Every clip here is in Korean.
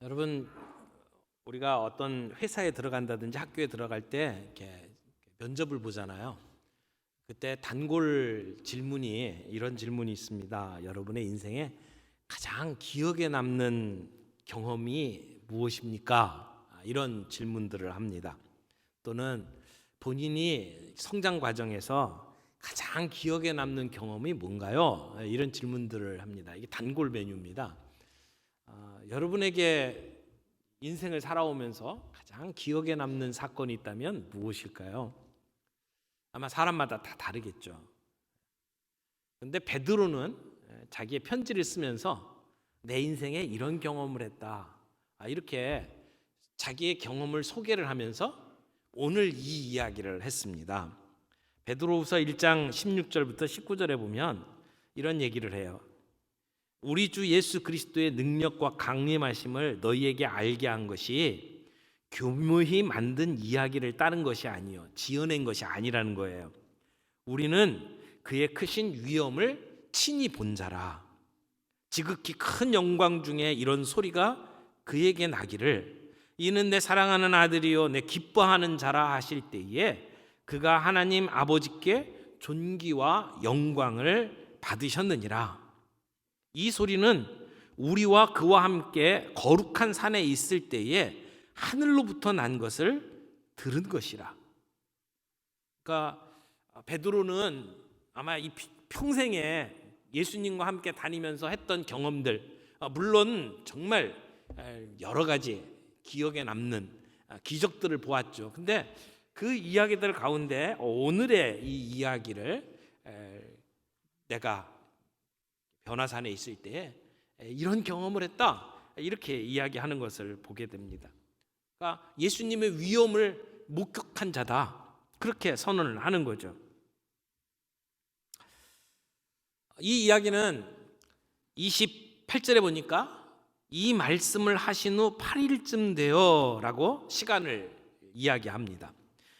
여러분, 우리가 어떤 회사에 들어간다든지 학교에 들어갈 때 이렇게 면접을 보잖아요. 그때 단골 질문이 이런 질문이 있습니다. 여러분의 인생에 가장 기억에 남는 경험이 무엇입니까? 이런 질문들을 합니다. 또는 본인이 성장 과정에서 가장 기억에 남는 경험이 뭔가요? 이런 질문들을 합니다. 이게 단골 메뉴입니다. 여러분에게 인생을 살아오면서 가장 기억에 남는 사건이 있다면 무엇일까요? 아마 사람마다 다 다르겠죠. 그런데 베드로는 자기의 편지를 쓰면서 내 인생에 이런 경험을 했다, 이렇게 자기의 경험을 소개를 하면서 오늘 이 이야기를 했습니다. 베드로후서 1장 16절부터 19절에 보면 이런 얘기를 해요. 우리 주 예수 그리스도의 능력과 강림하심을 너희에게 알게 한 것이 교묘히 만든 이야기를 따른 것이 아니요 지어낸 것이 아니라는 거예요. 우리는 그의 크신 위엄을 친히 본 자라. 지극히 큰 영광 중에 이런 소리가 그에게 나기를 이는 내 사랑하는 아들이요 내 기뻐하는 자라 하실 때에 그가 하나님 아버지께 존귀와 영광을 받으셨느니라. 이 소리는 우리와 그와 함께 거룩한 산에 있을 때에 하늘로부터 난 것을 들은 것이라. 그러니까 베드로는 아마 이 평생에 예수님과 함께 다니면서 했던 경험들, 물론 정말 여러 가지 기억에 남는 기적들을 보았죠. 근데 그 이야기들 가운데 오늘의 이 이야기를 내가 변화산에 있을 때 이런 경험을 했다, 이렇게 이야기하는 것을 보게 됩니다. 그러니까 예수님의 위엄을 목격한 자다, 그렇게 선언을 하는 거죠. 이 이야기는 28절에 보니까 이 말씀을 하신 후 8일쯤 되어 라고 시간을 이야기합니다.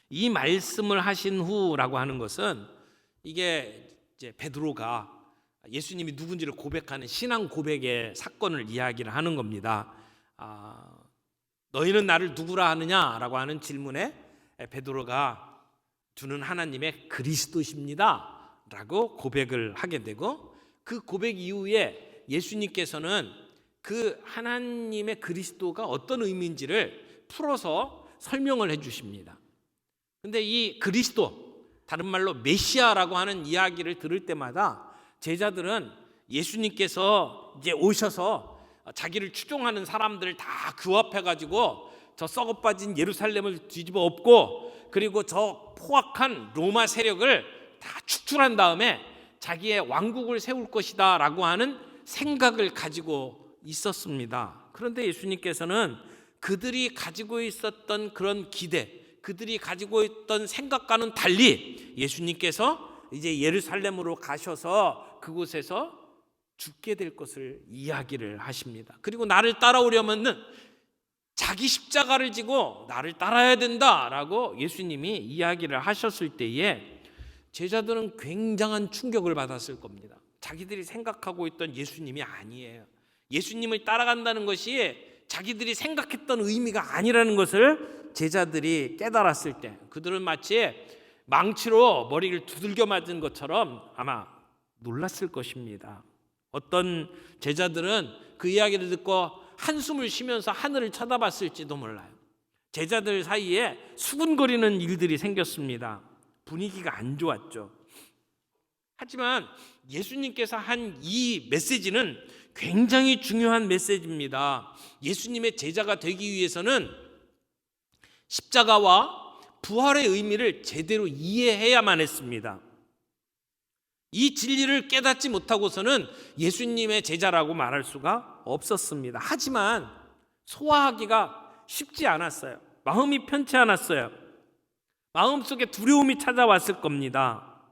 이 말씀을 하신 후라고 하는 것은 이게 이제 베드로가 예수님이 누군지를 고백하는 신앙 고백의 사건을 이야기를 하는 겁니다. 너희는 나를 누구라 하느냐라고 하는 질문에 베드로가 주는 하나님의 그리스도십니다 라고 고백을 하게 되고, 그 고백 이후에 예수님께서는 그 하나님의 그리스도가 어떤 의미인지를 풀어서 설명을 해 주십니다. 근데 이 그리스도, 다른 말로 메시아라고 하는 이야기를 들을 때마다 제자들은 예수님께서 이제 오셔서 자기를 추종하는 사람들을 다 규합해가지고 저 썩어빠진 예루살렘을 뒤집어 엎고, 그리고 저 포악한 로마 세력을 다 축출한 다음에 자기의 왕국을 세울 것이다 라고 하는 생각을 가지고 있었습니다. 그런데 예수님께서는 그들이 가지고 있었던 그런 기대, 그들이 가지고 있던 생각과는 달리 예수님께서 이제 예루살렘으로 가셔서 그곳에서 죽게 될 것을 이야기를 하십니다. 그리고 나를 따라오려면은 자기 십자가를 지고 나를 따라야 된다라고 예수님이 이야기를 하셨을 때에 제자들은 굉장한 충격을 받았을 겁니다. 자기들이 생각하고 있던 예수님이 아니에요. 예수님을 따라간다는 것이 자기들이 생각했던 의미가 아니라는 것을 제자들이 깨달았을 때 그들은 마치 망치로 머리를 두들겨 맞은 것처럼 아마 놀랐을 것입니다. 어떤 제자들은 그 이야기를 듣고 한숨을 쉬면서 하늘을 쳐다봤을지도 몰라요. 제자들 사이에 수군거리는 일들이 생겼습니다. 분위기가 안 좋았죠. 하지만 예수님께서 한 이 메시지는 굉장히 중요한 메시지입니다. 예수님의 제자가 되기 위해서는 십자가와 부활의 의미를 제대로 이해해야만 했습니다. 이 진리를 깨닫지 못하고서는 예수님의 제자라고 말할 수가 없었습니다. 하지만 소화하기가 쉽지 않았어요. 마음이 편치 않았어요. 마음속에 두려움이 찾아왔을 겁니다.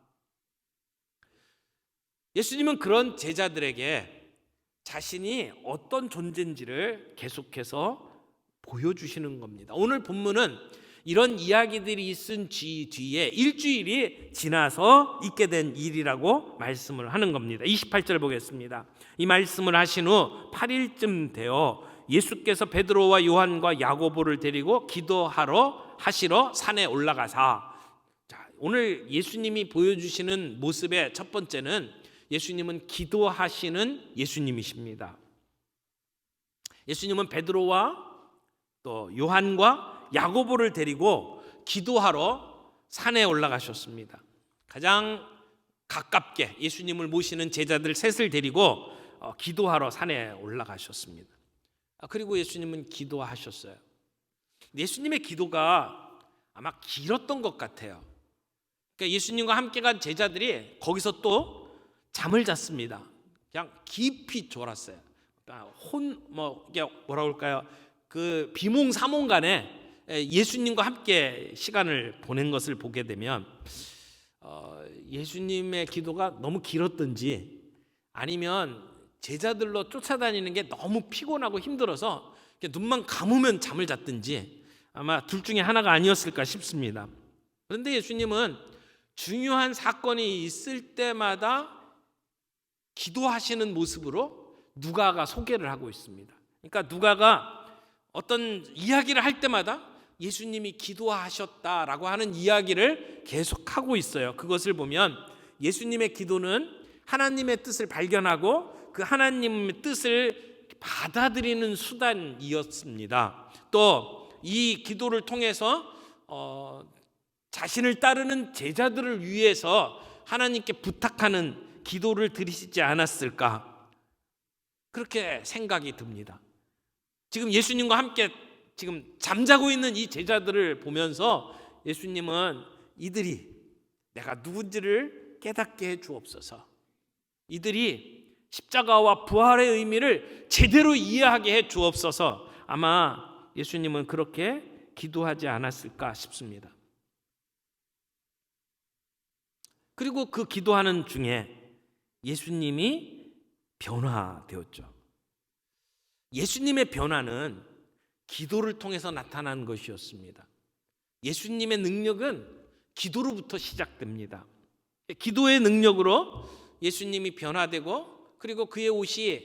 예수님은 그런 제자들에게 자신이 어떤 존재인지를 계속해서 보여주시는 겁니다. 오늘 본문은 이런 이야기들이 있은 뒤에 일주일이 지나서 있게 된 일이라고 말씀을 하는 겁니다. 28절 보겠습니다. 이 말씀을 하신 후 8일쯤 되어 예수께서 베드로와 요한과 야고보를 데리고 하시러 산에 올라가사. 자, 오늘 예수님이 보여주시는 모습의 첫 번째는 예수님은 기도하시는 예수님이십니다. 예수님은 베드로와 또 요한과 야고보를 데리고 기도하러 산에 올라가셨습니다. 가장 가깝게 예수님을 모시는 제자들 셋을 데리고 기도하러 산에 올라가셨습니다. 그리고 예수님은 기도하셨어요. 예수님의 기도가 아마 길었던 것 같아요. 그러니까 예수님과 함께 간 제자들이 거기서 또 잠을 잤습니다. 그냥 깊이 졸았어요. 이게 뭐라 그럴까요? 그 비몽사몽간에 예수님과 함께 시간을 보낸 것을 보게 되면 예수님의 기도가 너무 길었든지 아니면 제자들로 쫓아다니는 게 너무 피곤하고 힘들어서 눈만 감으면 잠을 잤든지 아마 둘 중에 하나가 아니었을까 싶습니다. 그런데 예수님은 중요한 사건이 있을 때마다 기도하시는 모습으로 누가가 소개를 하고 있습니다. 그러니까 누가가 어떤 이야기를 할 때마다 예수님이 기도하셨다라고 하는 이야기를 계속하고 있어요. 그것을 보면 예수님의 기도는 하나님의 뜻을 발견하고 그 하나님의 뜻을 받아들이는 수단이었습니다. 또 이 기도를 통해서 자신을 따르는 제자들을 위해서 하나님께 부탁하는 기도를 드리시지 않았을까, 그렇게 생각이 듭니다. 지금 예수님과 함께 지금 잠자고 있는 이 제자들을 보면서 예수님은 이들이 내가 누군지를 깨닫게 해 주옵소서, 이들이 십자가와 부활의 의미를 제대로 이해하게 해 주옵소서, 아마 예수님은 그렇게 기도하지 않았을까 싶습니다. 그리고 그 기도하는 중에 예수님이 변화되었죠. 예수님의 변화는 기도를 통해서 나타난 것이었습니다. 예수님의 능력은 기도로부터 시작됩니다. 기도의 능력으로 예수님이 변화되고 그리고 그의 옷이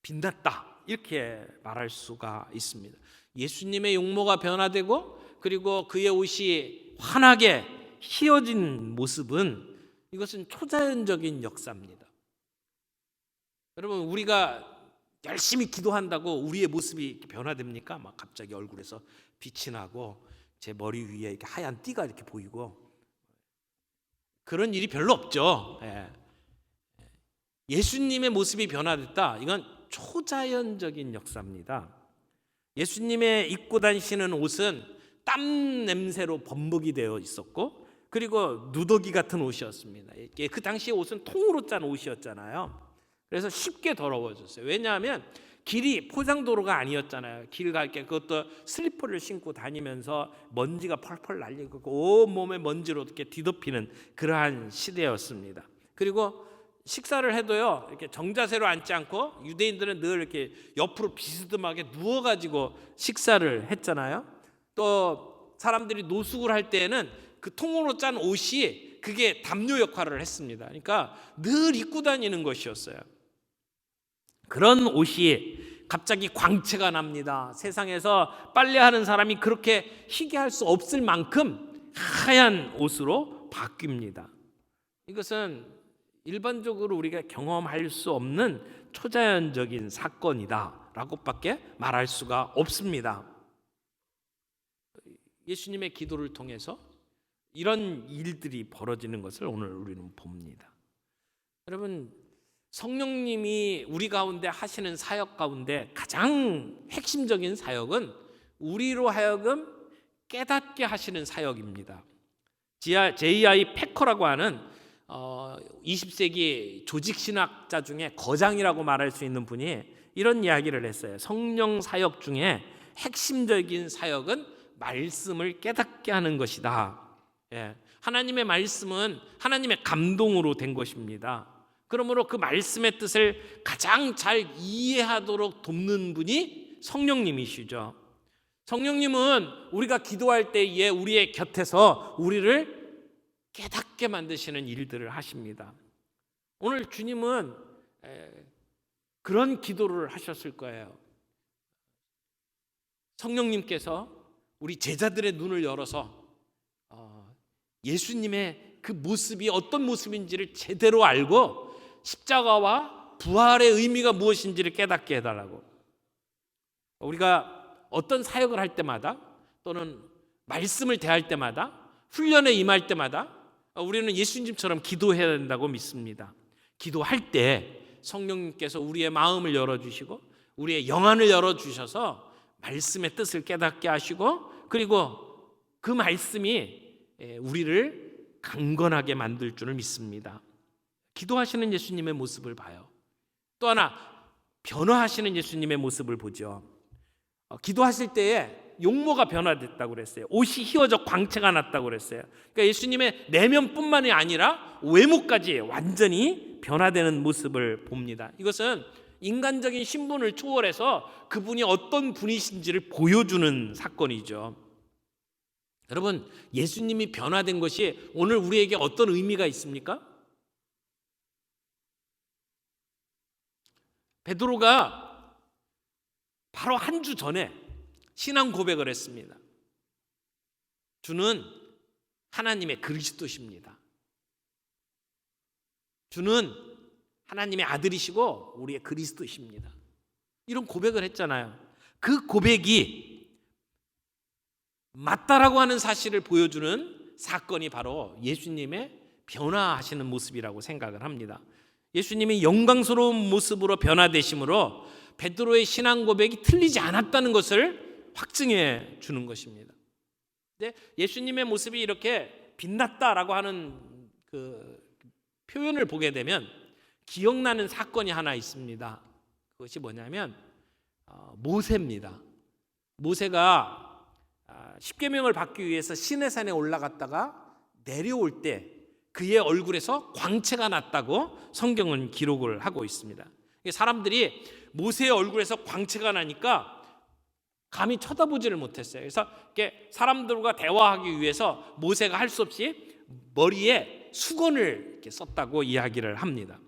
빛났다, 이렇게 말할 수가 있습니다. 예수님의 용모가 변화되고 그리고 그의 옷이 환하게 희어진 모습은 이것은 초자연적인 역사입니다. 여러분, 우리가 열심히 기도한다고 우리의 모습이 변화됩니까? 막 갑자기 얼굴에서 빛이 나고 제 머리 위에 이렇게 하얀 띠가 이렇게 보이고 그런 일이 별로 없죠. 예수님의 모습이 변화됐다, 이건 초자연적인 역사입니다. 예수님의 입고 다니시는 옷은 땀 냄새로 범벅이 되어 있었고 그리고 누더기 같은 옷이었습니다. 그 당시의 옷은 통으로 짠 옷이었잖아요. 그래서 쉽게 더러워졌어요. 왜냐하면 길이 포장도로가 아니었잖아요. 길 갈 때 그것도 슬리퍼를 신고 다니면서 먼지가 펄펄 날리고 온몸에 먼지로 이렇게 뒤덮이는 그러한 시대였습니다. 그리고 식사를 해도요, 이렇게 정자세로 앉지 않고 유대인들은 늘 이렇게 옆으로 비스듬하게 누워가지고 식사를 했잖아요. 또 사람들이 노숙을 할 때에는 그 통으로 짠 옷이 그게 담요 역할을 했습니다. 그러니까 늘 입고 다니는 것이었어요. 그런 옷이 갑자기 광채가 납니다. 세상에서 빨래하는 사람이 그렇게 희게 할 수 없을 만큼 하얀 옷으로 바뀝니다. 이것은 일반적으로 우리가 경험할 수 없는 초자연적인 사건이다 라고밖에 말할 수가 없습니다. 예수님의 기도를 통해서 이런 일들이 벌어지는 것을 오늘 우리는 봅니다. 여러분, 성령님이 우리 가운데 하시는 사역 가운데 가장 핵심적인 사역은 우리로 하여금 깨닫게 하시는 사역입니다. J.I. 패커라고 하는 20세기 조직신학자 중에 거장이라고 말할 수 있는 분이 이런 이야기를 했어요. 성령 사역 중에 핵심적인 사역은 말씀을 깨닫게 하는 것이다. 하나님의 말씀은 하나님의 감동으로 된 것입니다. 그러므로 그 말씀의 뜻을 가장 잘 이해하도록 돕는 분이 성령님이시죠. 성령님은 우리가 기도할 때에 우리의 곁에서 우리를 깨닫게 만드시는 일들을 하십니다. 오늘 주님은 그런 기도를 하셨을 거예요. 성령님께서 우리 제자들의 눈을 열어서 예수님의 그 모습이 어떤 모습인지를 제대로 알고 십자가와 부활의 의미가 무엇인지를 깨닫게 해달라고. 우리가 어떤 사역을 할 때마다 또는 말씀을 대할 때마다 훈련에 임할 때마다 우리는 예수님처럼 기도해야 된다고 믿습니다. 기도할 때 성령님께서 우리의 마음을 열어주시고 우리의 영안을 열어주셔서 말씀의 뜻을 깨닫게 하시고 그리고 그 말씀이 우리를 강건하게 만들 줄을 믿습니다. 기도하시는 예수님의 모습을 봐요. 또 하나 변화하시는 예수님의 모습을 보죠. 기도하실 때에 용모가 변화됐다고 그랬어요. 옷이 휘어져 광채가 났다고 그랬어요. 그러니까 예수님의 내면뿐만이 아니라 외모까지 완전히 변화되는 모습을 봅니다. 이것은 인간적인 신분을 초월해서 그분이 어떤 분이신지를 보여주는 사건이죠. 여러분, 예수님이 변화된 것이 오늘 우리에게 어떤 의미가 있습니까? 베드로가 바로 한 주 전에 신앙 고백을 했습니다. 주는 하나님의 그리스도십니다. 주는 하나님의 아들이시고 우리의 그리스도십니다. 이런 고백을 했잖아요. 그 고백이 맞다라고 하는 사실을 보여주는 사건이 바로 예수님의 변화하시는 모습이라고 생각을 합니다. 예수님이 영광스러운 모습으로 변화되심으로 베드로의 신앙 고백이 틀리지 않았다는 것을 확증해 주는 것입니다. 근데 예수님의 모습이 이렇게 빛났다라고 하는 그 표현을 보게 되면 기억나는 사건이 하나 있습니다. 그것이 뭐냐면 모세입니다. 모세가 십계명을 받기 위해서 시내산에 올라갔다가 내려올 때 그의 얼굴에서 광채가 났다고 성경은 기록을 하고 있습니다. 사람들이 모세의 얼굴에서 광채가 나니까 감히 쳐다보지를 못했어요. 그래서 사람들과 대화하기 위해서 모세가 할 수 없이 머리에 수건을 이렇게 썼다고 이야기를 합니다.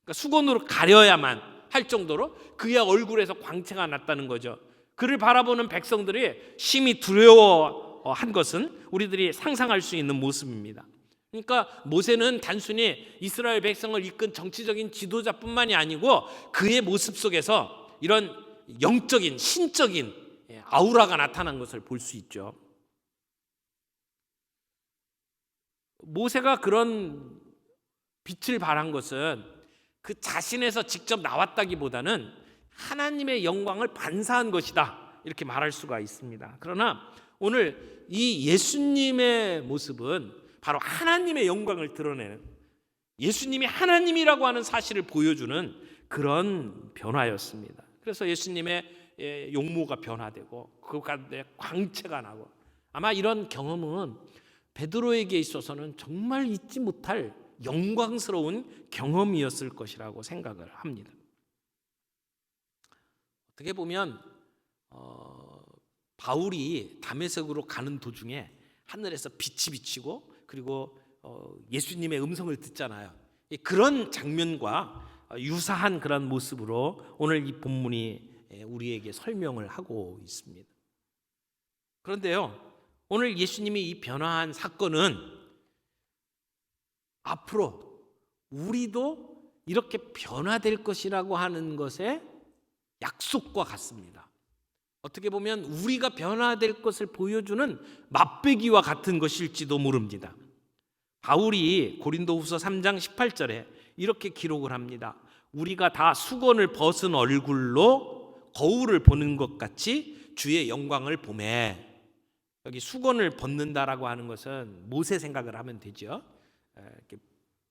그러니까 수건으로 가려야만 할 정도로 그의 얼굴에서 광채가 났다는 거죠. 그를 바라보는 백성들이 심히 두려워한 것은 우리들이 상상할 수 있는 모습입니다. 그러니까 모세는 단순히 이스라엘 백성을 이끈 정치적인 지도자뿐만이 아니고 그의 모습 속에서 이런 영적인 신적인 아우라가 나타난 것을 볼 수 있죠. 모세가 그런 빛을 발한 것은 그 자신에서 직접 나왔다기보다는 하나님의 영광을 반사한 것이다, 이렇게 말할 수가 있습니다. 그러나 오늘 이 예수님의 모습은 바로 하나님의 영광을 드러내는, 예수님이 하나님이라고 하는 사실을 보여주는 그런 변화였습니다. 그래서 예수님의 용모가 변화되고 그 가운데 광채가 나고, 아마 이런 경험은 베드로에게 있어서는 정말 잊지 못할 영광스러운 경험이었을 것이라고 생각을 합니다. 어떻게 보면 바울이 다메섹으로 가는 도중에 하늘에서 빛이 비치고 그리고 예수님의 음성을 듣잖아요. 그런 장면과 유사한 그런 모습으로 오늘 이 본문이 우리에게 설명을 하고 있습니다. 그런데요, 오늘 예수님이 이 변화한 사건은 앞으로 우리도 이렇게 변화될 것이라고 하는 것의 약속과 같습니다. 어떻게 보면 우리가 변화될 것을 보여주는 맛배기와 같은 것일지도 모릅니다. 바울이 고린도후서 3장 18절에 이렇게 기록을 합니다. 우리가 다 수건을 벗은 얼굴로 거울을 보는 것 같이 주의 영광을 보매. 여기 수건을 벗는다라고 하는 것은 모세 생각을 하면 되죠.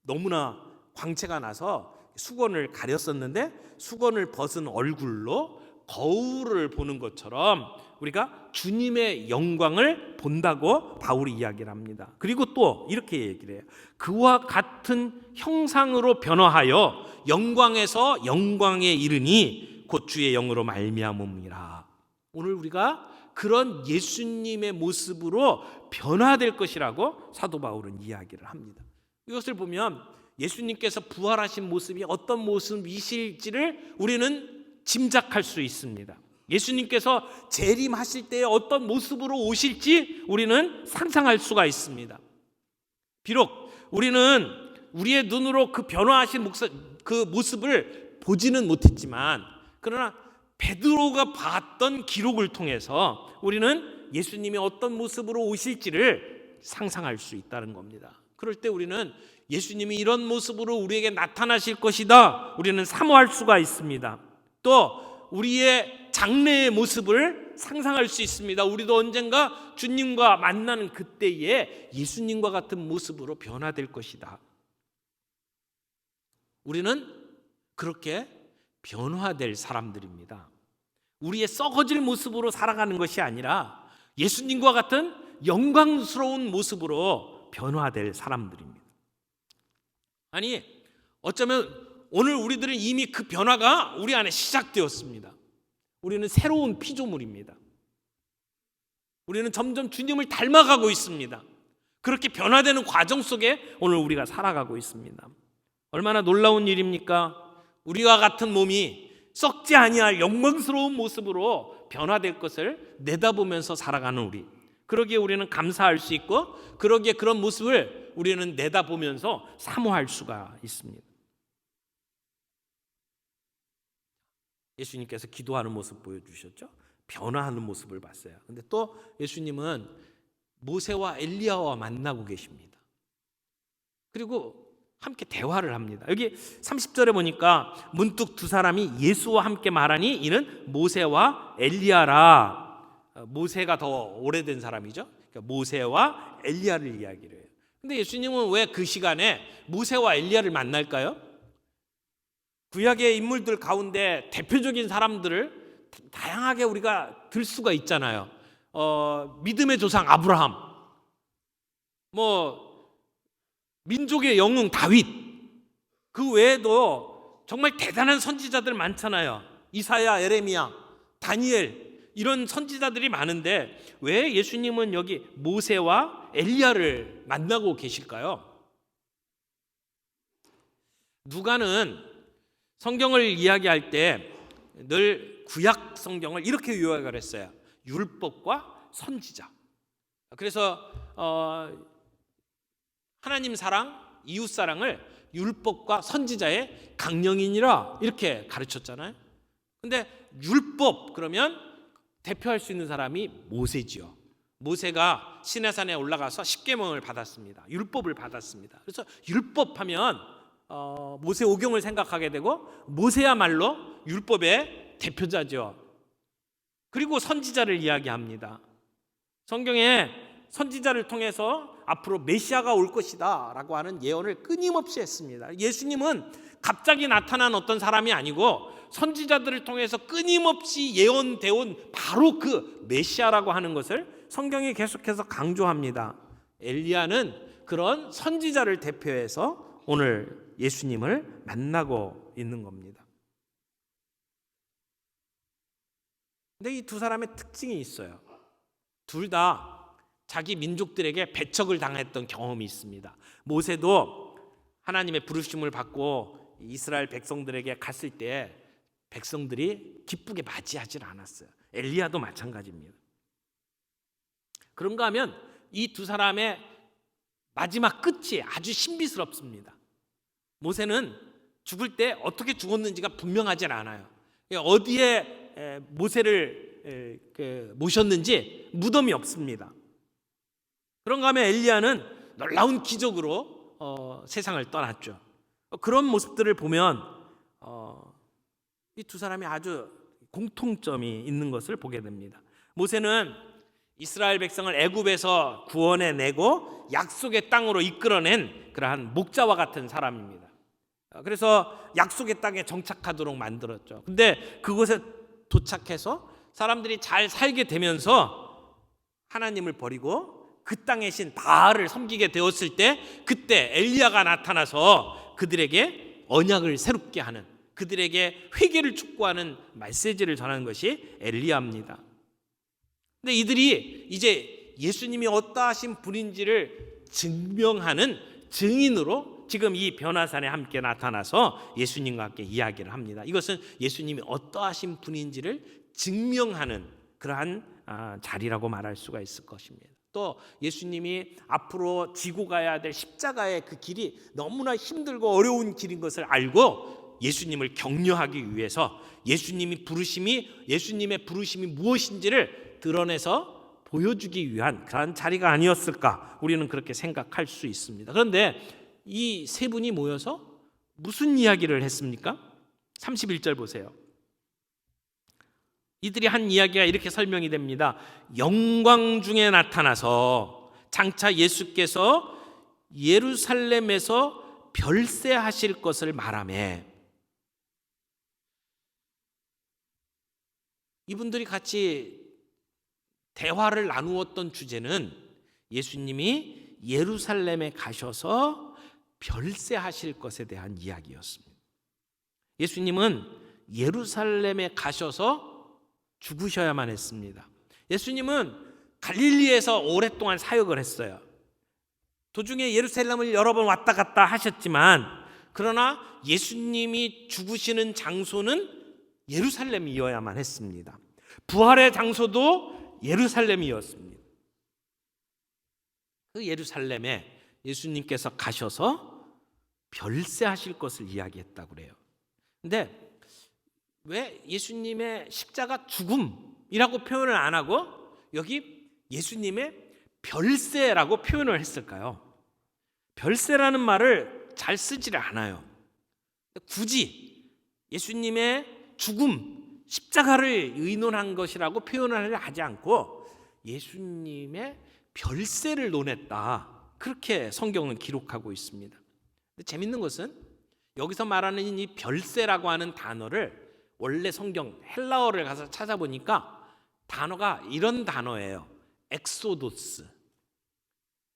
너무나 광채가 나서 수건을 가렸었는데 수건을 벗은 얼굴로 거울을 보는 것처럼 우리가 주님의 영광을 본다고 바울이 이야기를 합니다. 그리고 또 이렇게 얘기를 해요. 그와 같은 형상으로 변화하여 영광에서 영광에 이르니 곧 주의 영으로 말미암음이라. 오늘 우리가 그런 예수님의 모습으로 변화될 것이라고 사도 바울은 이야기를 합니다. 이것을 보면 예수님께서 부활하신 모습이 어떤 모습이실지를 우리는 짐작할 수 있습니다. 예수님께서 재림하실 때에 어떤 모습으로 오실지 우리는 상상할 수가 있습니다. 비록 우리는 우리의 눈으로 그 변화하신 그 모습을 보지는 못했지만, 그러나 베드로가 봤던 기록을 통해서 우리는 예수님이 어떤 모습으로 오실지를 상상할 수 있다는 겁니다. 그럴 때 우리는 예수님이 이런 모습으로 우리에게 나타나실 것이다, 우리는 사모할 수가 있습니다. 또 우리의 장래의 모습을 상상할 수 있습니다. 우리도 언젠가 주님과 만나는 그때에 예수님과 같은 모습으로 변화될 것이다. 우리는 그렇게 변화될 사람들입니다. 우리의 썩어질 모습으로 살아가는 것이 아니라 예수님과 같은 영광스러운 모습으로 변화될 사람들입니다. 아니, 어쩌면 오늘 우리들은 이미 그 변화가 우리 안에 시작되었습니다. 우리는 새로운 피조물입니다. 우리는 점점 주님을 닮아가고 있습니다. 그렇게 변화되는 과정 속에 오늘 우리가 살아가고 있습니다. 얼마나 놀라운 일입니까? 우리와 같은 몸이 썩지 아니할 영광스러운 모습으로 변화될 것을 내다보면서 살아가는 우리, 그러기에 우리는 감사할 수 있고, 그러기에 그런 모습을 우리는 내다보면서 사모할 수가 있습니다. 예수님께서 기도하는 모습 보여주셨죠? 변화하는 모습을 봤어요. 근데 또 예수님은 모세와 엘리야와 만나고 계십니다. 그리고 함께 대화를 합니다. 여기 30절에 보니까 문득 두 사람이 예수와 함께 말하니 이는 모세와 엘리야라. 모세가 더 오래된 사람이죠. 그러니까 모세와 엘리야를 이야기를 해요. 근데 예수님은 왜 그 시간에 모세와 엘리야를 만날까요? 구약의 인물들 가운데 대표적인 사람들을 다양하게 우리가 들 수가 있잖아요. 믿음의 조상 아브라함, 민족의 영웅 다윗, 그 외에도 정말 대단한 선지자들 많잖아요. 이사야, 에레미야, 다니엘, 이런 선지자들이 많은데 왜 예수님은 여기 모세와 엘리야를 만나고 계실까요? 누가는 성경을 이야기할 때 늘 구약 성경을 이렇게 요약을 했어요. 율법과 선지자. 그래서 하나님 사랑, 이웃 사랑을 율법과 선지자의 강령이니라 이렇게 가르쳤잖아요. 근데 율법 그러면 대표할 수 있는 사람이 모세지요. 모세가 시내산에 올라가서 십계명을 받았습니다. 율법을 받았습니다. 그래서 율법하면 모세 오경을 생각하게 되고, 모세야말로 율법의 대표자죠. 그리고 선지자를 이야기합니다. 성경에 선지자를 통해서 앞으로 메시아가 올 것이다 라고 하는 예언을 끊임없이 했습니다. 예수님은 갑자기 나타난 어떤 사람이 아니고 선지자들을 통해서 끊임없이 예언되어 온 바로 그 메시아라고 하는 것을 성경이 계속해서 강조합니다. 엘리야는 그런 선지자를 대표해서 오늘 예수님을 만나고 있는 겁니다. 근데 이 두 사람의 특징이 있어요. 둘 다 자기 민족들에게 배척을 당했던 경험이 있습니다. 모세도 하나님의 부르심을 받고 이스라엘 백성들에게 갔을 때 백성들이 기쁘게 맞이하지 않았어요. 엘리야도 마찬가지입니다. 그런가 하면 이 두 사람의 마지막 끝이 아주 신비스럽습니다. 모세는 죽을 때 어떻게 죽었는지가 분명하진 않아요. 어디에 모세를 모셨는지 무덤이 없습니다. 그런가 하면 엘리야는 놀라운 기적으로 세상을 떠났죠. 그런 모습들을 보면 이 두 사람이 아주 공통점이 있는 것을 보게 됩니다. 모세는 이스라엘 백성을 애굽에서 구원해내고 약속의 땅으로 이끌어낸 그러한 목자와 같은 사람입니다. 그래서 약속의 땅에 정착하도록 만들었죠. 근데 그곳에 도착해서 사람들이 잘 살게 되면서 하나님을 버리고 그 땅의 신 바알을 섬기게 되었을 때, 그때 엘리야가 나타나서 그들에게 언약을 새롭게 하는, 그들에게 회개를 촉구하는 메시지를 전하는 것이 엘리야입니다. 근데 이들이 이제 예수님이 어떠하신 분인지를 증명하는 증인으로 지금 이 변화산에 함께 나타나서 예수님과 함께 이야기를 합니다. 이것은 예수님이 어떠하신 분인지를 증명하는 그러한 자리라고 말할 수가 있을 것입니다. 또 예수님이 앞으로 지고 가야 될 십자가의 그 길이 너무나 힘들고 어려운 길인 것을 알고 예수님을 격려하기 위해서 예수님의 부르심이 무엇인지를 드러내서 보여주기 위한 그런 자리가 아니었을까, 우리는 그렇게 생각할 수 있습니다. 그런데 이 세 분이 모여서 무슨 이야기를 했습니까? 31절 보세요. 이들이 한 이야기가 이렇게 설명이 됩니다. 영광 중에 나타나서 장차 예수께서 예루살렘에서 별세하실 것을 말하며, 이분들이 같이 대화를 나누었던 주제는 예수님이 예루살렘에 가셔서 별세하실 것에 대한 이야기였습니다. 예수님은 예루살렘에 가셔서 죽으셔야만 했습니다. 예수님은 갈릴리에서 오랫동안 사역을 했어요. 도중에 예루살렘을 여러 번 왔다 갔다 하셨지만, 그러나 예수님이 죽으시는 장소는 예루살렘이어야만 했습니다. 부활의 장소도 예루살렘이었습니다. 그 예루살렘에 예수님께서 가셔서 별세하실 것을 이야기했다고 그래요. 근데 왜 예수님의 십자가 죽음이라고 표현을 안 하고 여기 예수님의 별세라고 표현을 했을까요? 별세라는 말을 잘 쓰지를 않아요. 굳이 예수님의 죽음, 십자가를 의논한 것이라고 표현을 하지 않고 예수님의 별세를 논했다, 그렇게 성경은 기록하고 있습니다. 근데 재밌는 것은 여기서 말하는 이 별세라고 하는 단어를 원래 성경 헬라어를 가서 찾아보니까 단어가 이런 단어예요. 엑소도스.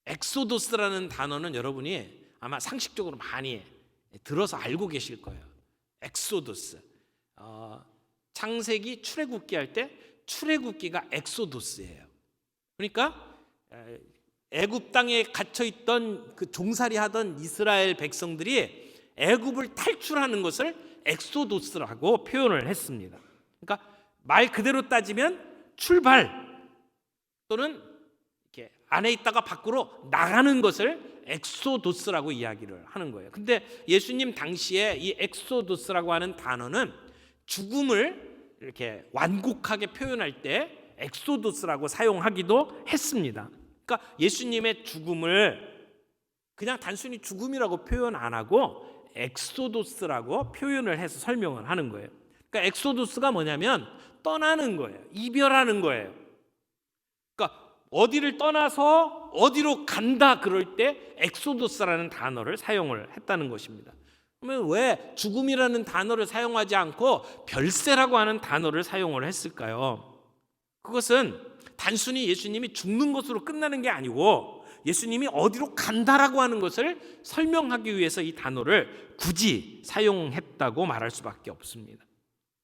엑소도스라는 단어는 여러분이 아마 상식적으로 많이 들어서 알고 계실 거예요. 엑소도스. 창세기 출애굽기 할 때 출애굽기가 엑소도스예요. 그러니까 애굽 땅에 갇혀 있던 그 종살이하던 이스라엘 백성들이 애굽을 탈출하는 것을 엑소도스라고 표현을 했습니다. 그러니까 말 그대로 따지면 출발 또는 이렇게 안에 있다가 밖으로 나가는 것을 엑소도스라고 이야기를 하는 거예요. 근데 예수님 당시에 이 엑소도스라고 하는 단어는 죽음을 이렇게 완곡하게 표현할 때 엑소도스라고 사용하기도 했습니다. 그러니까 예수님의 죽음을 그냥 단순히 죽음이라고 표현 안 하고 엑소도스라고 표현을 해서 설명을 하는 거예요. 그러니까 엑소도스가 뭐냐면 떠나는 거예요. 이별하는 거예요. 그러니까 어디를 떠나서 어디로 간다 그럴 때 엑소도스라는 단어를 사용을 했다는 것입니다. 그러면 왜 죽음이라는 단어를 사용하지 않고 별세라고 하는 단어를 사용을 했을까요? 그것은 단순히 예수님이 죽는 것으로 끝나는 게 아니고 예수님이 어디로 간다라고 하는 것을 설명하기 위해서 이 단어를 굳이 사용했다고 말할 수밖에 없습니다.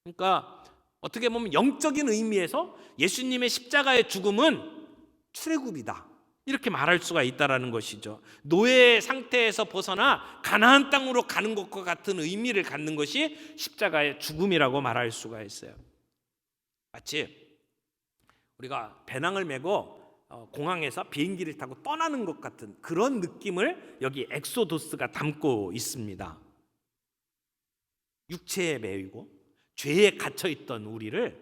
그러니까 어떻게 보면 영적인 의미에서 예수님의 십자가의 죽음은 출애굽이다, 이렇게 말할 수가 있다라는 것이죠. 노예 상태에서 벗어나 가나안 땅으로 가는 것과 같은 의미를 갖는 것이 십자가의 죽음이라고 말할 수가 있어요. 마치 우리가 배낭을 메고 공항에서 비행기를 타고 떠나는 것 같은 그런 느낌을 여기 엑소도스가 담고 있습니다. 육체에 매이고 죄에 갇혀있던 우리를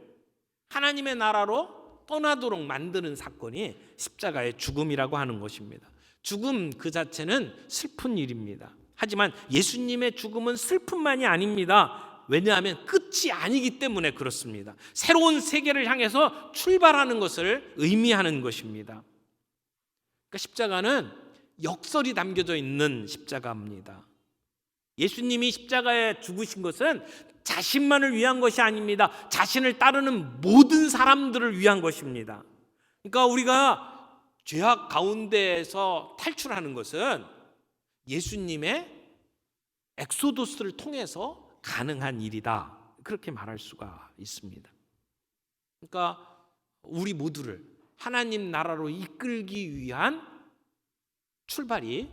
하나님의 나라로 떠나도록 만드는 사건이 십자가의 죽음이라고 하는 것입니다. 죽음 그 자체는 슬픈 일입니다. 하지만 예수님의 죽음은 슬픔만이 아닙니다. 왜냐하면 끝이 아니기 때문에 그렇습니다. 새로운 세계를 향해서 출발하는 것을 의미하는 것입니다. 그러니까 십자가는 역설이 담겨져 있는 십자가입니다. 예수님이 십자가에 죽으신 것은 자신만을 위한 것이 아닙니다. 자신을 따르는 모든 사람들을 위한 것입니다. 그러니까 우리가 죄악 가운데에서 탈출하는 것은 예수님의 엑소도스를 통해서 가능한 일이다, 그렇게 말할 수가 있습니다. 그러니까 우리 모두를 하나님 나라로 이끌기 위한 출발이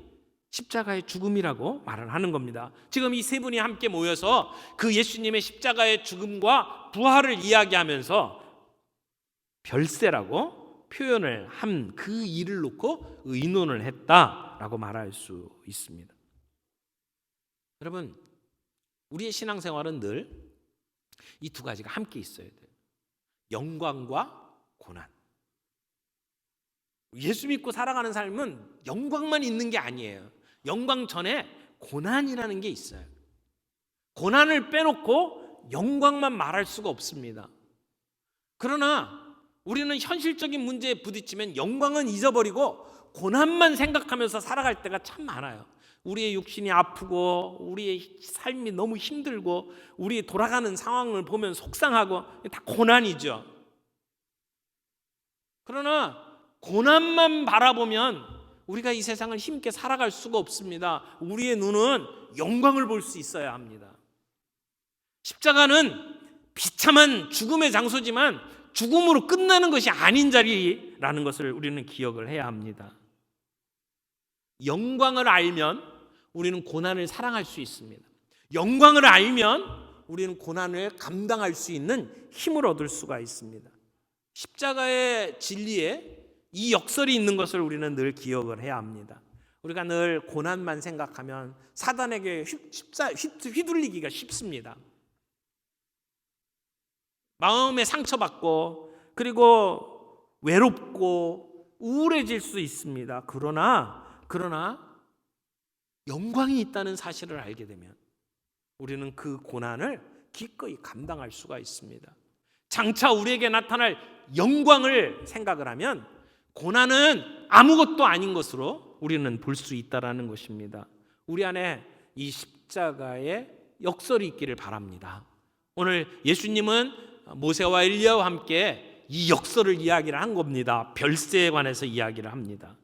십자가의 죽음이라고 말을 하는 겁니다. 지금 이 세 분이 함께 모여서 그 예수님의 십자가의 죽음과 부활을 이야기하면서 별세라고 표현을 한 그 일을 놓고 의논을 했다라고 말할 수 있습니다. 여러분, 우리의 신앙생활은 늘 이 두 가지가 함께 있어야 돼요. 영광과 고난. 예수 믿고 살아가는 삶은 영광만 있는 게 아니에요. 영광 전에 고난이라는 게 있어요. 고난을 빼놓고 영광만 말할 수가 없습니다. 그러나 우리는 현실적인 문제에 부딪히면 영광은 잊어버리고 고난만 생각하면서 살아갈 때가 참 많아요. 우리의 육신이 아프고 우리의 삶이 너무 힘들고 우리 돌아가는 상황을 보면 속상하고 다 고난이죠. 그러나 고난만 바라보면 우리가 이 세상을 힘있게 살아갈 수가 없습니다. 우리의 눈은 영광을 볼 수 있어야 합니다. 십자가는 비참한 죽음의 장소지만 죽음으로 끝나는 것이 아닌 자리라는 것을 우리는 기억을 해야 합니다. 영광을 알면 우리는 고난을 사랑할 수 있습니다. 영광을 알면 우리는 고난을 감당할 수 있는 힘을 얻을 수가 있습니다. 십자가의 진리에 이 역설이 있는 것을 우리는 늘 기억을 해야 합니다. 우리가 늘 고난만 생각하면 사단에게 휘둘리기가 쉽습니다. 마음에 상처받고 그리고 외롭고 우울해질 수 있습니다. 그러나 영광이 있다는 사실을 알게 되면 우리는 그 고난을 기꺼이 감당할 수가 있습니다. 장차 우리에게 나타날 영광을 생각을 하면 고난은 아무것도 아닌 것으로 우리는 볼 수 있다는 것입니다. 우리 안에 이 십자가의 역설이 있기를 바랍니다. 오늘 예수님은 모세와 엘리야와 함께 이 역설을 이야기를 한 겁니다. 별세에 관해서 이야기를 합니다.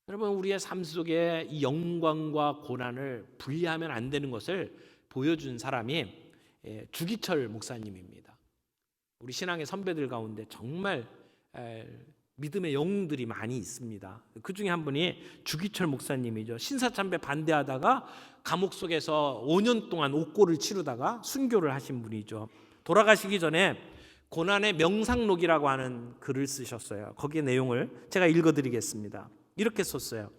여러분, 우리의 삶 속에 이 영광과 고난을 분리하면 안 되는 것을 보여준 사람이 주기철 목사님입니다. 우리 신앙의 선배들 가운데 정말 믿음의 영웅들이 많이 있습니다. 그 중에 한 분이 주기철 목사님이죠. 신사참배 반대하다가 감옥 속에서 5년 동안 옥고를 치르다가 순교를 하신 분이죠. 돌아가시기 전에 고난의 명상록이라고 하는 글을 쓰셨어요. 거기에 내용을 제가 읽어드리겠습니다. 이렇게 썼어요.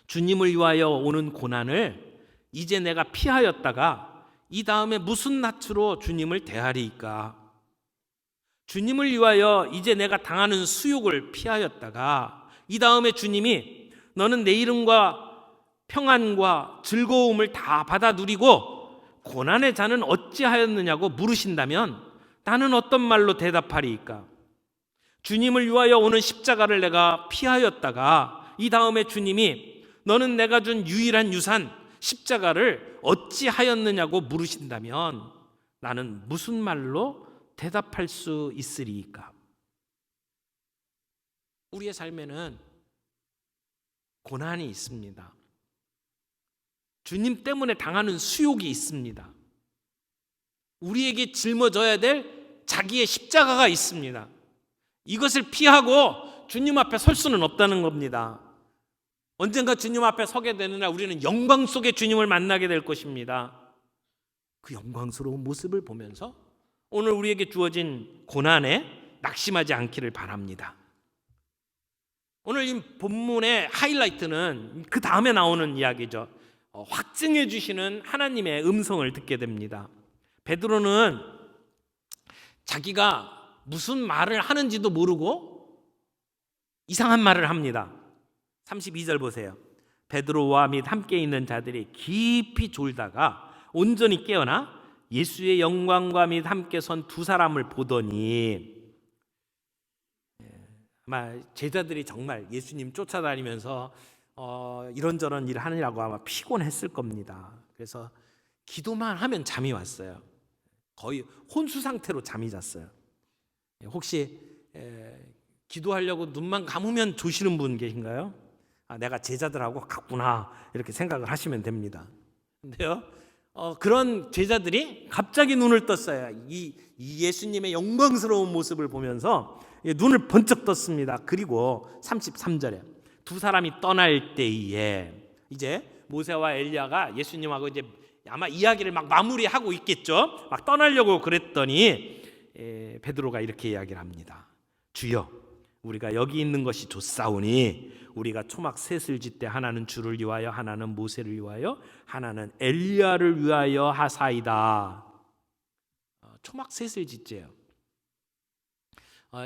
주님을 위하여 오는 고난을 이제 내가 피하였다가 이 다음에 무슨 낯으로 주님을 대하리이까? 주님을 위하여 이제 내가 당하는 수욕을 피하였다가 이 다음에 주님이 너는 내 이름과 평안과 즐거움을 다 받아 누리고 고난의 자는 어찌하였느냐고 물으신다면 나는 어떤 말로 대답하리이까? 주님을 위하여 오는 십자가를 내가 피하였다가 이 다음에 주님이 너는 내가 준 유일한 유산 십자가를 어찌하였느냐고 물으신다면 나는 무슨 말로 대답할 수 있으리이까? 우리의 삶에는 고난이 있습니다. 주님 때문에 당하는 수욕이 있습니다. 우리에게 짊어져야 될 자기의 십자가가 있습니다. 이것을 피하고 주님 앞에 설 수는 없다는 겁니다. 언젠가 주님 앞에 서게 되는 날 우리는 영광 속에 주님을 만나게 될 것입니다. 그 영광스러운 모습을 보면서 오늘 우리에게 주어진 고난에 낙심하지 않기를 바랍니다. 오늘 이 본문의 하이라이트는 그 다음에 나오는 이야기죠. 확증해 주시는 하나님의 음성을 듣게 됩니다. 베드로는 자기가 무슨 말을 하는지도 모르고 이상한 말을 합니다. 32절 보세요. 베드로와 및 함께 있는 자들이 깊이 졸다가 온전히 깨어나 예수의 영광과 및 함께 선 두 사람을 보더니, 아마 제자들이 정말 예수님 쫓아다니면서 이런저런 일을 하느라고 아마 피곤했을 겁니다. 그래서 기도만 하면 잠이 왔어요. 거의 혼수 상태로 잠이 잤어요. 혹시 기도하려고 눈만 감으면 조시는 분 계신가요? 내가 제자들하고 같구나 이렇게 생각을 하시면 됩니다. 근데요, 그런 제자들이 갑자기 눈을 떴어요. 이 예수님의 영광스러운 모습을 보면서 눈을 번쩍 떴습니다. 그리고 33절에 두 사람이 떠날 때에 이제 모세와 엘리야가 예수님하고 이제 아마 이야기를 막 마무리하고 있겠죠. 막 떠나려고 그랬더니 베드로가 이렇게 이야기를 합니다. 주여, 우리가 여기 있는 것이 좋사오니 우리가 초막 셋을 짓되 하나는 주를 위하여 하나는 모세를 위하여 하나는 엘리야를 위하여 하사이다. 초막 셋을 짓재요.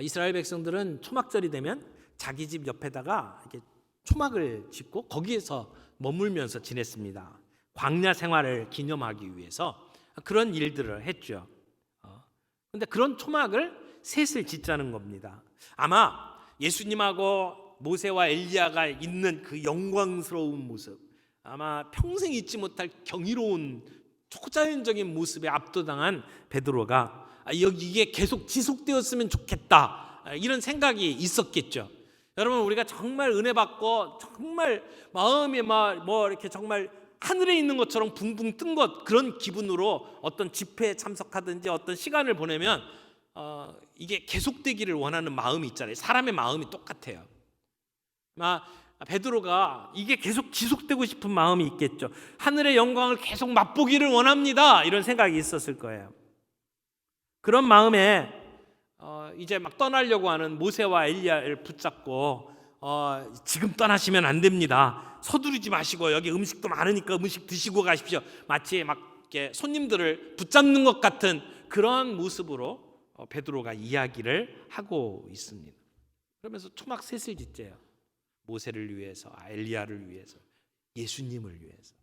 이스라엘 백성들은 초막절이 되면 자기 집 옆에다가 이렇게 초막을 짓고 거기에서 머물면서 지냈습니다. 광야 생활을 기념하기 위해서 그런 일들을 했죠. 그런데 그런 초막을 셋을 짓자는 겁니다. 아마 예수님하고 모세와 엘리야가 있는 그 영광스러운 모습, 아마 평생 잊지 못할 경이로운 초자연적인 모습에 압도당한 베드로가 이게 계속 지속되었으면 좋겠다, 이런 생각이 있었겠죠. 여러분, 우리가 정말 은혜 받고 정말 마음이 뭐 이렇게 정말 하늘에 있는 것처럼 붕붕 뜬 것, 그런 기분으로 어떤 집회에 참석하든지 어떤 시간을 보내면 이게 계속되기를 원하는 마음이 있잖아요. 사람의 마음이 똑같아요. 베드로가 이게 계속 지속되고 싶은 마음이 있겠죠. 하늘의 영광을 계속 맛보기를 원합니다, 이런 생각이 있었을 거예요. 그런 마음에 이제 막 떠나려고 하는 모세와 엘리야를 붙잡고 지금 떠나시면 안 됩니다. 서두르지 마시고 여기 음식도 많으니까 음식 드시고 가십시오. 마치 막 이렇게 손님들을 붙잡는 것 같은 그런 모습으로 베드로가 이야기를 하고 있습니다. 그러면서 초막 셋을 짓재요. 모세를 위해서, 엘리야를 위해서, 예수님을 위해서.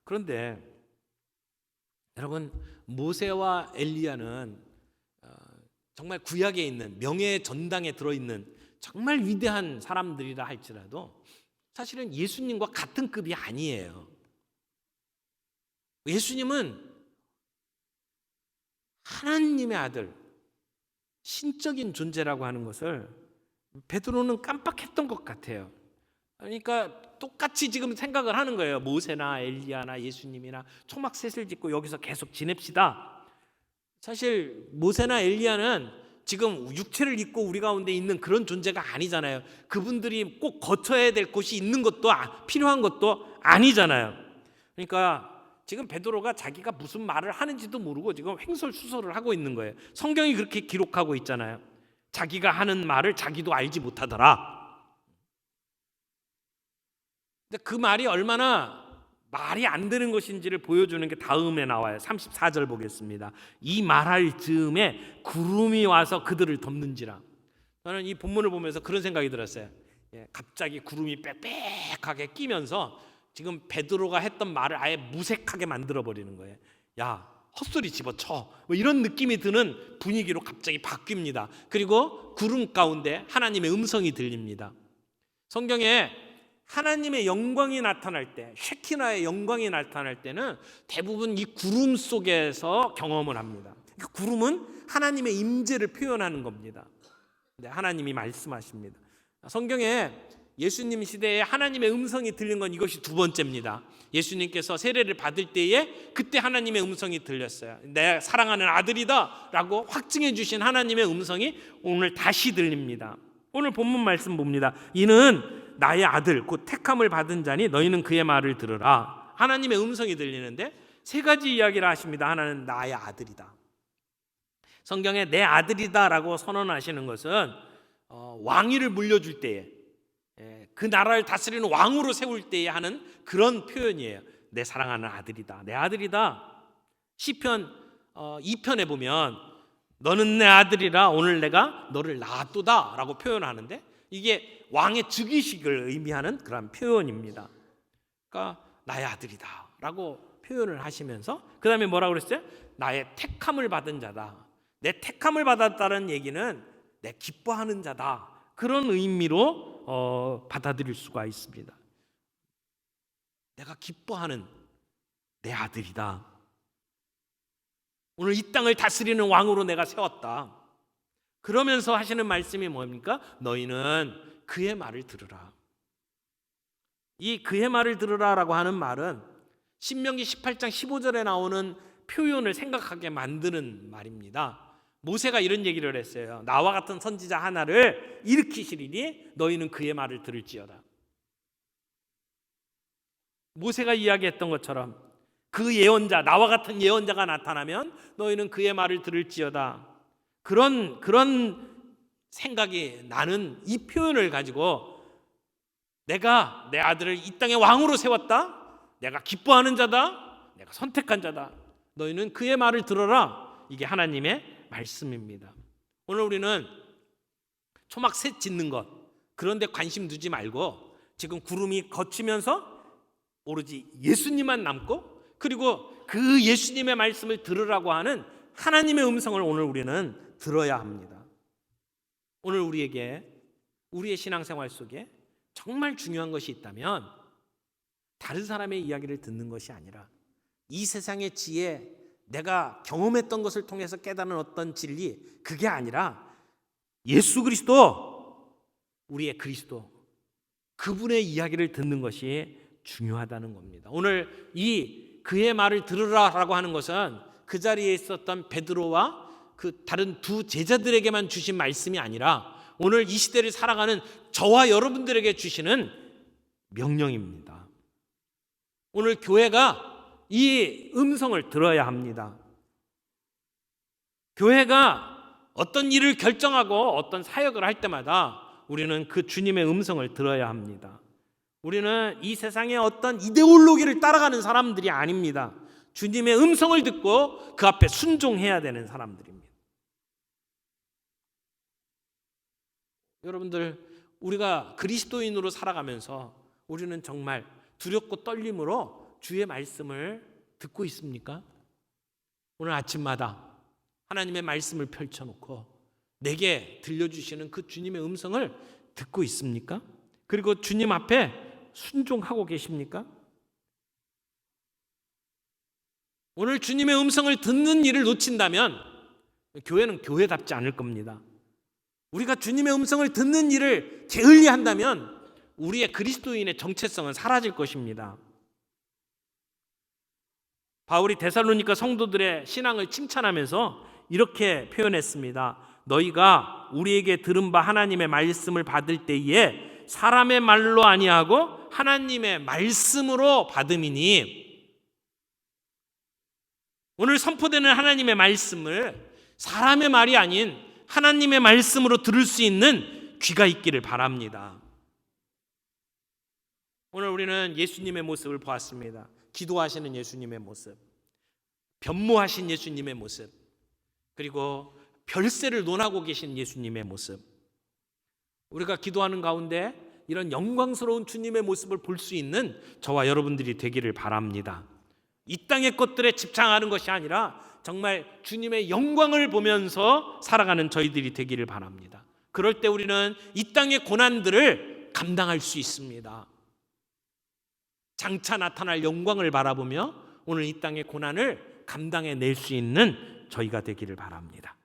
그런데 여러분, 모세와 엘리야는 정말 구약에 있는 명예의 전당에 들어있는 정말 위대한 사람들이라 할지라도 사실은 예수님과 같은 급이 아니에요. 예수님은 하나님의 아들, 신적인 존재라고 하는 것을 베드로는 깜빡했던 것 같아요. 그러니까 똑같이 지금 생각을 하는 거예요. 모세나 엘리야나 예수님이나 초막 셋을 짓고 여기서 계속 지냅시다. 사실 모세나 엘리야는 지금 육체를 입고 우리 가운데 있는 그런 존재가 아니잖아요. 그분들이 꼭 거쳐야 될 곳이 있는 것도 필요한 것도 아니잖아요. 그러니까 지금 베드로가 자기가 무슨 말을 하는지도 모르고 지금 횡설수설을 하고 있는 거예요. 성경이 그렇게 기록하고 있잖아요. 자기가 하는 말을 자기도 알지 못하더라. 근데 그 말이 얼마나 말이 안 되는 것인지를 보여주는 게 다음에 나와요. 34절 보겠습니다. 이 말할 즈음에 구름이 와서 그들을 덮는지라. 저는 이 본문을 보면서 그런 생각이 들었어요. 갑자기 구름이 빽빽하게 끼면서 지금 베드로가 했던 말을 아예 무색하게 만들어버리는 거예요. 야, 헛소리 집어쳐, 뭐 이런 느낌이 드는 분위기로 갑자기 바뀝니다. 그리고 구름 가운데 하나님의 음성이 들립니다. 성경에 하나님의 영광이 나타날 때, 쉐키나의 영광이 나타날 때는 대부분 이 구름 속에서 경험을 합니다. 그 구름은 하나님의 임재를 표현하는 겁니다. 근데 하나님이 말씀하십니다. 성경에 예수님 시대에 하나님의 음성이 들린 건 이것이 두 번째입니다. 예수님께서 세례를 받을 때에 그때 하나님의 음성이 들렸어요. 내 사랑하는 아들이다 라고 확증해 주신 하나님의 음성이 오늘 다시 들립니다. 오늘 본문 말씀 봅니다. 이는 나의 아들 곧 택함을 받은 자니 너희는 그의 말을 들으라. 하나님의 음성이 들리는데 세 가지 이야기를 하십니다. 하나는 나의 아들이다. 성경에 내 아들이다 라고 선언하시는 것은 왕위를 물려줄 때에, 그 나라를 다스리는 왕으로 세울 때에 하는 그런 표현이에요. 내 사랑하는 아들이다, 내 아들이다. 시편 2편에 보면 너는 내 아들이라 오늘 내가 너를 낳았도다 라고 표현하는데 이게 왕의 즉위식을 의미하는 그런 표현입니다. 그러니까 나의 아들이다 라고 표현을 하시면서 그 다음에 뭐라고 그랬어요? 나의 택함을 받은 자다. 내 택함을 받았다는 얘기는 내 기뻐하는 자다, 그런 의미로 받아들일 수가 있습니다. 내가 기뻐하는 내 아들이다. 오늘 이 땅을 다스리는 왕으로 내가 세웠다. 그러면서 하시는 말씀이 뭡니까? 너희는 그의 말을 들으라. 이 그의 말을 들으라라고 하는 말은 신명기 18장 15절에 나오는 표현을 생각하게 만드는 말입니다. 모세가 이런 얘기를 했어요. 나와 같은 선지자 하나를 일으키시리니 너희는 그의 말을 들을지어다. 모세가 이야기했던 것처럼 그 예언자, 나와 같은 예언자가 나타나면 너희는 그의 말을 들을지어다. 그런 생각이 나는 이 표현을 가지고 내가 내 아들을 이 땅의 왕으로 세웠다. 내가 기뻐하는 자다. 내가 선택한 자다. 너희는 그의 말을 들어라. 이게 하나님의 말씀입니다. 오늘 우리는 초막새 짓는 것 그런데 관심 두지 말고 지금 구름이 걷히면서 오로지 예수님만 남고 그리고 그 예수님의 말씀을 들으라고 하는 하나님의 음성을 오늘 우리는 들어야 합니다. 오늘 우리에게 우리의 신앙생활 속에 정말 중요한 것이 있다면 다른 사람의 이야기를 듣는 것이 아니라 이 세상의 지혜, 내가 경험했던 것을 통해서 깨닫는 어떤 진리, 그게 아니라 예수 그리스도, 우리의 그리스도, 그분의 이야기를 듣는 것이 중요하다는 겁니다. 오늘 이 그의 말을 들으라라고 하는 것은 그 자리에 있었던 베드로와 그 다른 두 제자들에게만 주신 말씀이 아니라 오늘 이 시대를 살아가는 저와 여러분들에게 주시는 명령입니다. 오늘 교회가 이 음성을 들어야 합니다. 교회가 어떤 일을 결정하고 어떤 사역을 할 때마다 우리는 그 주님의 음성을 들어야 합니다. 우리는 이 세상의 어떤 이데올로기를 따라가는 사람들이 아닙니다. 주님의 음성을 듣고 그 앞에 순종해야 되는 사람들입니다. 여러분들, 우리가 그리스도인으로 살아가면서 우리는 정말 두렵고 떨림으로 주의 말씀을 듣고 있습니까? 오늘 아침마다 하나님의 말씀을 펼쳐놓고 내게 들려주시는 그 주님의 음성을 듣고 있습니까? 그리고 주님 앞에 순종하고 계십니까? 오늘 주님의 음성을 듣는 일을 놓친다면 교회는 교회답지 않을 겁니다. 우리가 주님의 음성을 듣는 일을 게을리한다면 우리의 그리스도인의 정체성은 사라질 것입니다. 바울이 데살로니가 성도들의 신앙을 칭찬하면서 이렇게 표현했습니다. 너희가 우리에게 들은 바 하나님의 말씀을 받을 때에 사람의 말로 아니하고 하나님의 말씀으로 받음이니, 오늘 선포되는 하나님의 말씀을 사람의 말이 아닌 하나님의 말씀으로 들을 수 있는 귀가 있기를 바랍니다. 오늘 우리는 예수님의 모습을 보았습니다. 기도하시는 예수님의 모습, 변모하신 예수님의 모습, 그리고 별세를 논하고 계신 예수님의 모습. 우리가 기도하는 가운데 이런 영광스러운 주님의 모습을 볼 수 있는 저와 여러분들이 되기를 바랍니다. 이 땅의 것들에 집착하는 것이 아니라 정말 주님의 영광을 보면서 살아가는 저희들이 되기를 바랍니다. 그럴 때 우리는 이 땅의 고난들을 감당할 수 있습니다. 장차 나타날 영광을 바라보며 오늘 이 땅의 고난을 감당해낼 수 있는 저희가 되기를 바랍니다.